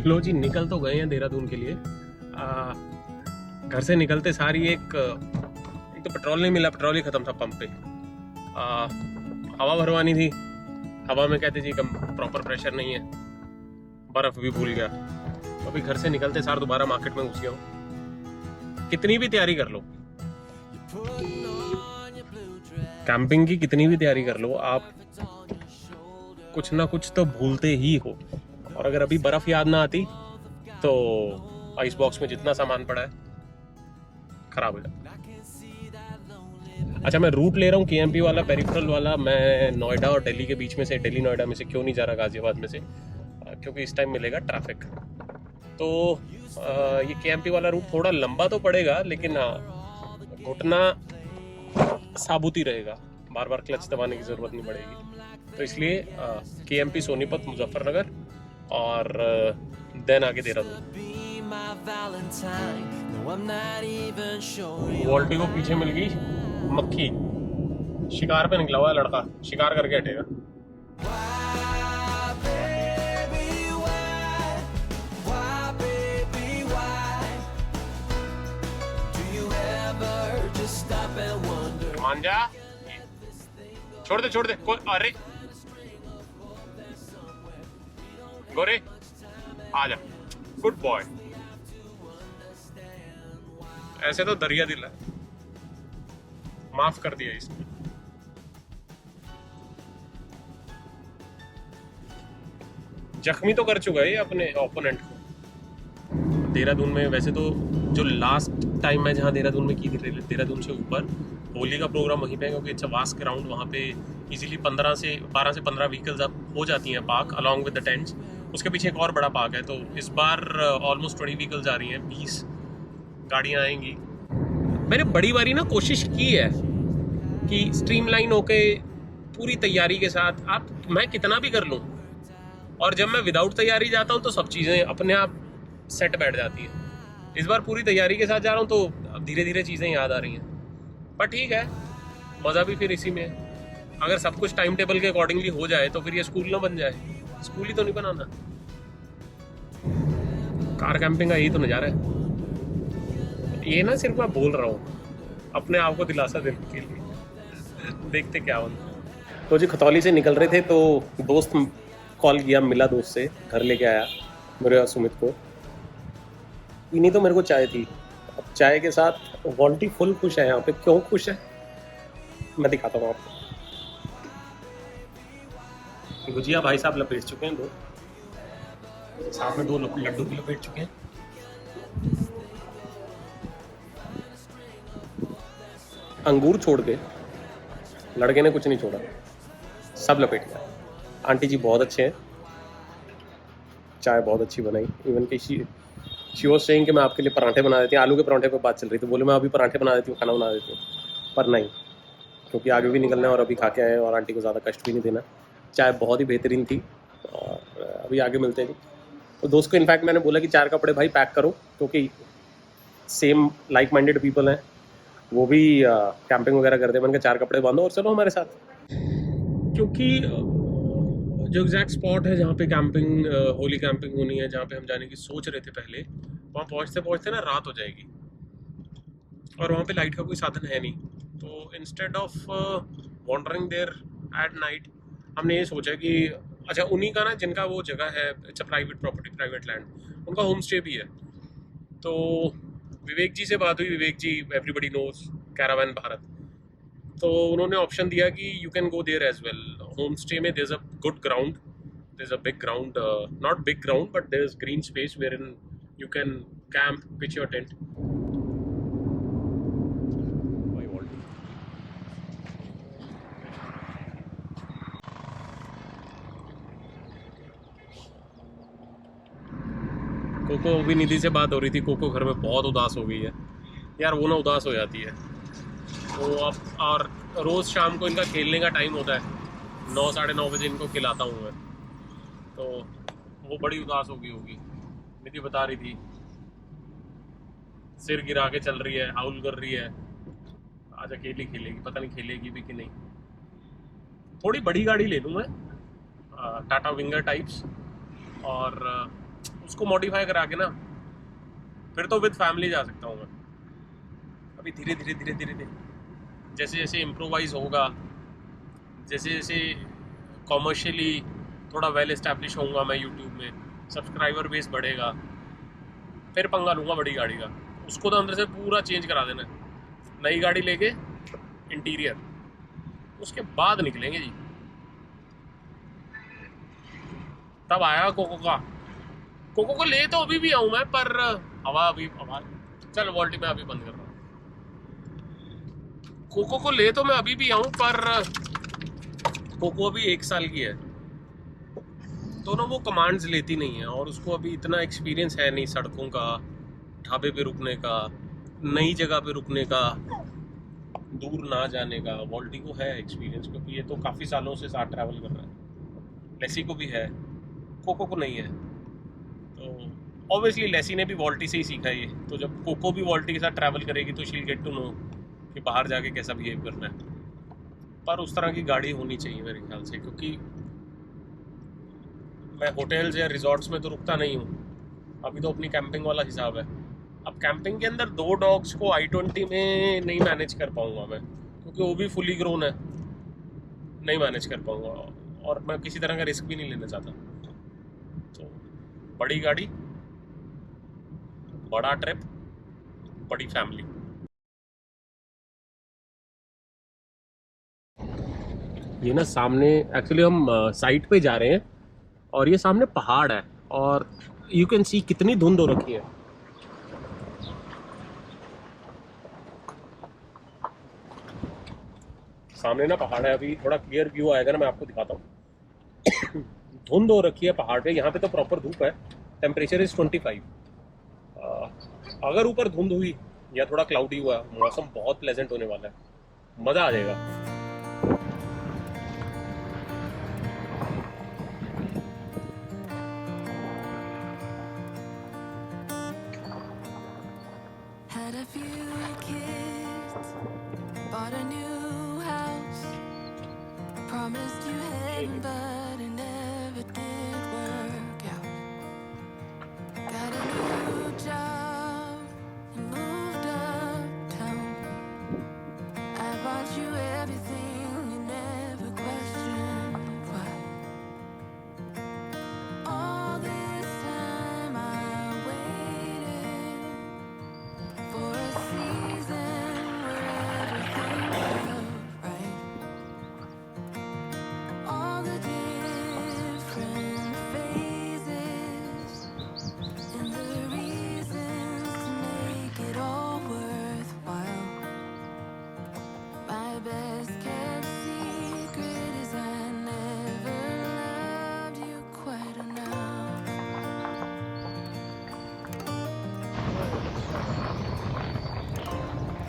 लो जी, निकल तो गए हैं देहरादून के लिए। घर से निकलते सारी एक तो पेट्रोल नहीं मिला, पेट्रोल ही खत्म था पंप पे। हवा भरवानी थी, हवा में कहते जी कम प्रॉपर प्रेशर नहीं है, बर्फ भी भूल गया। अभी घर से निकलते सार दोबारा मार्केट में घुस गया हूँ। कितनी भी तैयारी कर लो, कैंपिंग की कितनी भी तैयारी कर लो, आप कुछ ना कुछ तो भूलते ही हो। और अगर अभी बर्फ याद ना आती तो आइस बॉक्स में जितना सामान पड़ा है खराब हो जाता। अच्छा, मैं रूट ले रहा हूँ केएमपी वाला, पेरिफेरल वाला। मैं नोएडा और दिल्ली के बीच में से, दिल्ली नोएडा में से क्यों नहीं जा रहा गाजियाबाद में से, क्योंकि इस टाइम मिलेगा ट्रैफिक। तो ये केएमपी वाला रूट थोड़ा लंबा तो पड़ेगा, लेकिन घुटना साबुत ही रहेगा, बार बार क्लच दबाने की ज़रूरत नहीं पड़ेगी। तो इसलिए केएमपी सोनीपत मुजफ्फरनगर और देन आगे देहरादून। वोल्टी को पीछे मिल गई मक्खी, शिकार पे निकला हुआ है लड़का, शिकार करके हटेगा। मान जा, छोड़ दे कोई। अरे गोरे आ जा, गुड बॉय। ऐसे तो दरिया दिल है, माफ कर दिया इसने। जख्मी तो कर चुका है अपने ओपोनेंट को। देहरादून में वैसे तो जो लास्ट टाइम मैं जहाँ देहरादून में की थी, देहरादून से ऊपर होली का प्रोग्राम वहीं पे, क्योंकि इट्स अ वास्ट ग्राउंड। वहाँ पे इजीली 12 से 15 व्हीकल्स अब हो जाती हैं park, along with the tents. उसके पीछे एक और बड़ा पार्क है, तो इस बार ऑलमोस्ट 20 व्हीकल्स आ रही हैं, 20 गाड़ियाँ आएंगी। मैंने बड़ी बारी ना कोशिश की है कि स्ट्रीमलाइन होके पूरी तैयारी के साथ मैं कितना भी कर लूँ, और जब मैं विदाउट तैयारी जाता हूँ तो सब चीज़ें अपने आप सेट बैठ जाती हैं। इस बार पूरी तैयारी के साथ जा रहा हूँ तो अब धीरे धीरे चीज़ें याद आ रही हैं, पर ठीक है, मज़ा भी फिर इसी में है। अगर सब कुछ टाइम टेबल के अकॉर्डिंगली हो जाए तो फिर ये स्कूल ना बन जाए। स्कूल ही तो नहीं बनाना, कार कैंपिंग का यही तो नज़ारा है। ये ना सिर्फ मैं बोल रहा हूँ अपने आप को दिलासा देने के लिए, देखते क्या होता। तो जी खतौली से निकल रहे थे तो दोस्त कॉल किया, मिला दोस्त से, घर लेके आया मेरे और सुमित को। पीनी तो मेरे को चाय थी, अब चाय के साथ वॉल्टी फुल खुश है। यहाँ पे क्यों खुश है मैं दिखाता हूँ आपको। गुजिया भाई साहब लपेट चुके हैं, दो साथ में 2 लड्डू भी लपेट चुके हैं। अंगूर छोड़ के लड़के ने कुछ नहीं छोड़ा, सब लपेट लिया। आंटी जी बहुत अच्छे हैं, चाय बहुत अच्छी बनाई। इवन कि शी वाज सेइंग कि मैं आपके लिए पराठे बना देती हूँ। आलू के पराठे पे बात चल रही थी, बोले मैं अभी पराठे बना देती हूँ, खाना बना देती हूँ, पर नहीं, क्योंकि आगे भी निकलना है और अभी खा के आए हैं और आंटी को ज़्यादा कष्ट भी नहीं देना। चाय बहुत ही बेहतरीन थी और अभी आगे मिलते हैं। तो दोस्त को इनफैक्ट मैंने बोला कि 4 कपड़े भाई पैक करो, क्योंकि सेम लाइक माइंडेड पीपल हैं, वो भी कैंपिंग वगैरह करते हैं। मैंने कहा 4 कपड़े बांधो और चलो हमारे साथ, क्योंकि जो एग्जैक्ट स्पॉट है जहाँ पे कैंपिंग, होली कैंपिंग होनी है, जहाँ पे हम जाने की सोच रहे थे पहले, वहाँ पहुँचते पहुँचते ना रात हो जाएगी और वहाँ पे लाइट का कोई साधन है नहीं। तो instead of wandering there at night, हमने ये सोचा कि अच्छा उन्हीं का ना, जिनका वो जगह है, it's a private property, private land, उनका होम स्टे भी है। तो विवेक जी से बात हुई, Vivek ji everybody knows caravan Bharat, तो उन्होंने ऑप्शन दिया कि you can go there as well. Home stay में there is a good ground, there is a big ground, not big ground but there is green space wherein you can camp, pitch your tent. कोको भी निधि से बात हो रही थी, cocoa घर में बहुत उदास हो गई है यार, वो ना उदास हो जाती है तो अब। और रोज़ शाम को इनका खेलने का टाइम होता है, 9 साढ़े 9 बजे इनको खिलाता हूँ मैं, तो वो बड़ी उदास हो गई होगी। निधि बता रही थी सिर गिरा के चल रही है, हाउल कर रही है, आज अकेली खेलेगी, पता नहीं खेलेगी भी कि नहीं। थोड़ी बड़ी गाड़ी ले लूँ मैं, टाटा विंगर टाइप्स, और उसको मॉडिफाई करा के ना फिर तो विद फैमिली जा सकता हूँ मैं। अभी धीरे धीरे धीरे धीरे धीरे जैसे जैसे इम्प्रोवाइज होगा, जैसे जैसे कॉमर्शियली थोड़ा वेल इस्टेब्लिश होऊंगा मैं यूट्यूब में, सब्सक्राइबर बेस बढ़ेगा, फिर पंगा लूँगा बड़ी गाड़ी का। उसको तो अंदर से पूरा चेंज करा देना है, नई गाड़ी लेके इंटीरियर, उसके बाद निकलेंगे जी। तब आएगा कोको का। कोको को ले तो अभी भी आऊँ मैं, पर हवा चल वोल्टी में अभी बंद कर रहा हूँ। कोको को ले तो मैं अभी भी आऊँ, पर कोको अभी 1 साल की है तो ना वो कमांड्स लेती नहीं है, और उसको अभी इतना एक्सपीरियंस है नहीं सड़कों का, ढाबे पे रुकने का, नई जगह पे रुकने का, दूर ना जाने का। वोल्टी को है एक्सपीरियंस, क्योंकि ये तो काफ़ी सालों से साथ ट्रैवल कर रहा है। लेसी को भी है, कोको को नहीं है। तो ऑब्वियसली लेसी ने भी वोल्टी से ही सीखा है ये, तो जब कोको भी वोल्टी के साथ ट्रैवल करेगी तो शील गेट टू नो कि बाहर जाके कैसा बिहेव करना है। पर उस तरह की गाड़ी होनी चाहिए मेरे ख्याल से, क्योंकि मैं होटल्स या रिजॉर्ट्स में तो रुकता नहीं हूँ। अभी तो अपनी कैंपिंग वाला हिसाब है। अब कैंपिंग के अंदर 2 डॉग्स को i20 में नहीं मैनेज कर पाऊँगा मैं, क्योंकि वो भी फुली ग्रोन है, नहीं मैनेज कर पाऊँगा, और मैं किसी तरह का रिस्क भी नहीं लेना चाहता। तो बड़ी गाड़ी, बड़ा ट्रिप, बड़ी फैमिली। ये ना सामने एक्चुअली हम साइट पे जा रहे हैं, और ये सामने पहाड़ है, और यू कैन सी कितनी धुंध हो रखी है। सामने ना पहाड़ है, अभी थोड़ा क्लियर व्यू आएगा ना, मैं आपको दिखाता हूँ। धुंध हो रखी है पहाड़ पे, यहाँ पे तो प्रॉपर धूप है। Temperature is 25। अगर ऊपर धुंध हुई या थोड़ा क्लाउडी हुआ, मौसम बहुत प्लेजेंट होने वाला है, मज़ा आ जाएगा। Had a few kids, bought a new house, promised you heaven, but it never did work out. Got a new job and moved uptown. I bought you everything, you never questioned why. All this time I waited for a season where everything felt right. All the different phases and the reasons to make it all worthwhile. My best kept secret is I never loved you quite enough.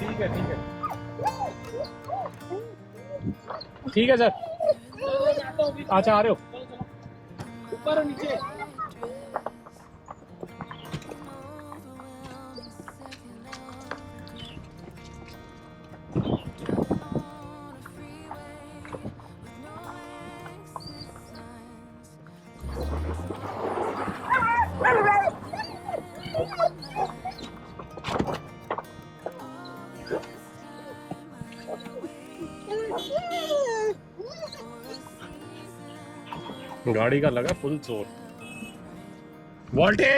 ठीक है ठीक है ठीक है sir. अच्छा आ रहे हो? ऊपर और नीचे? गाड़ी का लगा फुल जोर। वोल्टी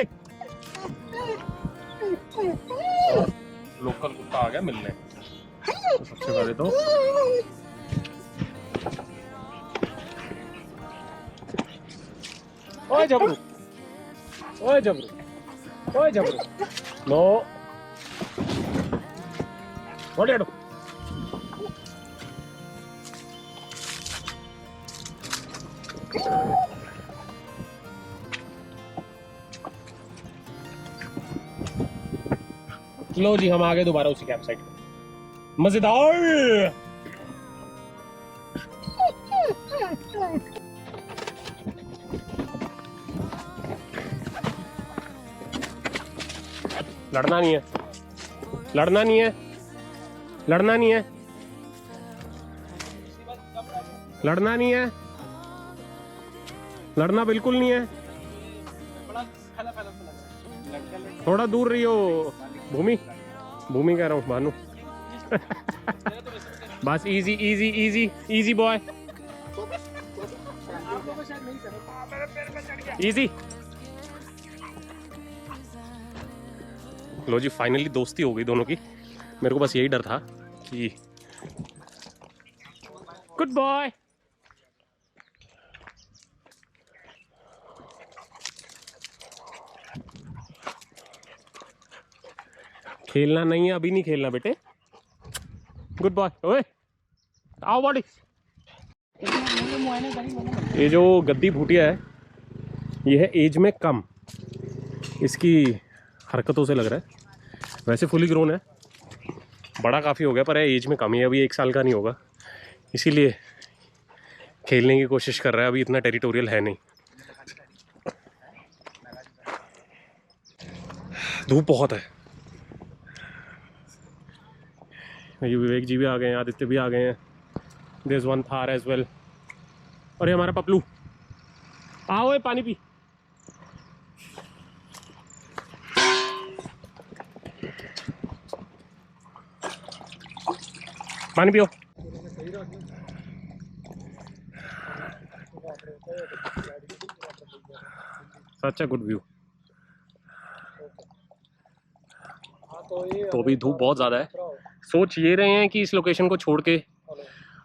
लोकल कुत्ता आ गया मिलने, तो सबसे पहले तो ओए जबरू, ओए जबरू, ओए जबरू, नो वोल्टी हटो। लो जी, हम आ गए दोबारा उसी कैंप साइट पे। मजेदार। लड़ना नहीं है, लड़ना नहीं है, लड़ना नहीं है, लड़ना नहीं है, लड़ना बिल्कुल नहीं है। थोड़ा दूर रही हो भूमि, भूमि कह रहा हूँ भानु। बस easy easy easy easy boy, easy. लो जी फाइनली दोस्ती हो गई दोनों की। मेरे को बस यही डर था कि गुड बॉय। खेलना नहीं है अभी, नहीं खेलना बेटे। Good boy. ओए आओ बॉडी। ये जो गद्दी भूटिया है ये है एज में कम, इसकी हरकतों से लग रहा है। वैसे फुली ग्रोन है, बड़ा काफ़ी हो गया, पर है एज में कम ही, अभी 1 साल का नहीं होगा, इसीलिए खेलने की कोशिश कर रहा है। अभी इतना टेरिटोरियल है नहीं। धूप बहुत है। ये विवेक जी भी आ गए हैं, आदित्य भी आ गए हैं। There is one Thar as well. और ये हमारा पपलू, आओ ये पानी पी। पानी पियो। सच अ गुड व्यू। तो अभी धूप बहुत ज़्यादा है। सोच ये रहे हैं कि इस लोकेशन को छोड़ के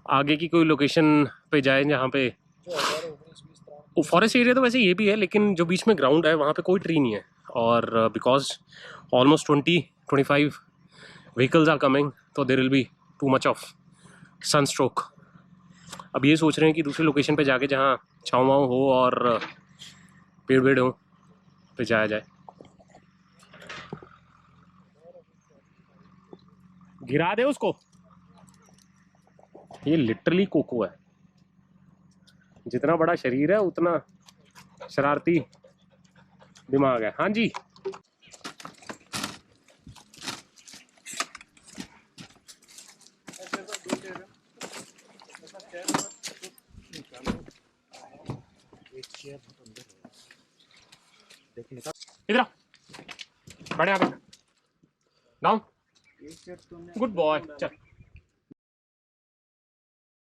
आगे की कोई लोकेशन पे जाए जहाँ पे फॉरेस्ट एरिया। तो वैसे ये भी है, लेकिन जो बीच में ग्राउंड है वहाँ पे कोई ट्री नहीं है। और because almost 20-25 vehicles are coming, तो there will be too much of sunstroke. अब ये सोच रहे हैं कि दूसरी लोकेशन पे जाके जहाँ छाँव वाँव हो और पेड़ वेड़ हो पे जाया जाए। गिरा दे उसको। ये लिटरली कोको है, जितना बड़ा शरीर है उतना शरारती दिमाग है। हाँ जी। इधर बढ़िया डाउन। Good boy. चल